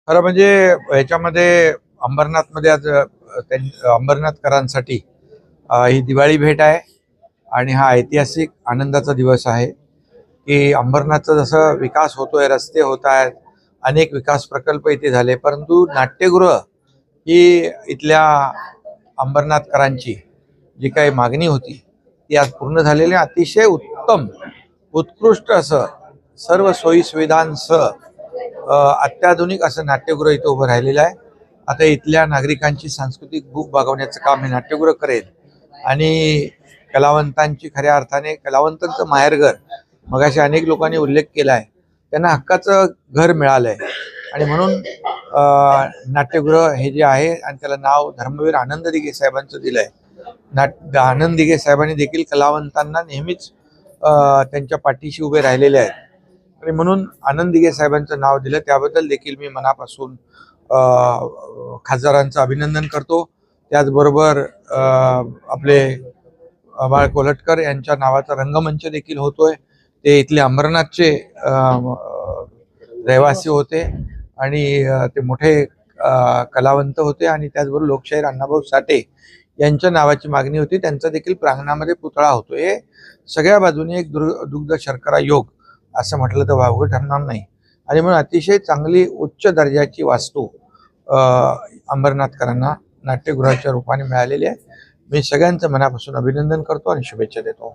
खरं म्हणजे ह्याच्यामध्ये अंबरनाथमध्ये आज अंबरनाथकरांसाठी ही दिवाळी भेट आहे आणि हा ऐतिहासिक आनंदाचा दिवस आहे की अंबरनाथचा जसं विकास होतोय, रस्ते होत आहेत, अनेक विकास प्रकल्प इथे झाले, परंतु नाट्यगृह ही इथल्या अंबरनाथकरांची जी काही मागणी होती ती आज पूर्ण झालेली आहे. अतिशय उत्तम, उत्कृष्ट असं सर्व सोयी सुविधांसह अत्याधुनिक असं नाट्यगृह इथं उभं राहिलेलं आहे. आता इथल्या नागरिकांची सांस्कृतिक भूक भागवण्याचं काम हे नाट्यगृह करेल आणि कलावंतांची खऱ्या अर्थाने कलावंतांचं माहेरघर मगाशी अनेक लोकांनी उल्लेख केला आहे, त्यांना हक्काचं घर मिळालंय आणि म्हणून नाट्यगृह हे जे आहे आणि त्याला नाव धर्मवीर आनंद दिघे साहेबांचं दिलंय. आनंद दिघे साहेबांनी देखील कलावंतांना नेहमीच त्यांच्या पाठीशी उभे राहिलेले आहेत आणि म्हणून आनंद दिघे साहेबांचं नाव दिलं, त्याबद्दल देखील मी मनापासून खासदारांचं अभिनंदन करतो. त्याचबरोबर आपले बाळ कोल्हटकर यांच्या नावाचा रंगमंच देखील होतोय. ते इथले अंबरनाथचे रहिवासी होते आणि ते मोठे कलावंत होते आणि त्याचबरोबर लोकशाहीर अण्णाभाऊ साठे यांच्या नावाची मागणी होती. त्यांचा देखील प्रांगणामध्ये पुतळा होतो. हे सगळ्या बाजूने एक दुग्ध शर्करा योग असं म्हटलं तर वावगं ठरणार नाही आणि म्हणून अतिशय चांगली उच्च दर्जाची वास्तू अंबरनाथकरांना नाट्यगृहाच्या रूपाने मिळालेली आहे. मी सगळ्यांचं मनापासून अभिनंदन करतो आणि शुभेच्छा देतो.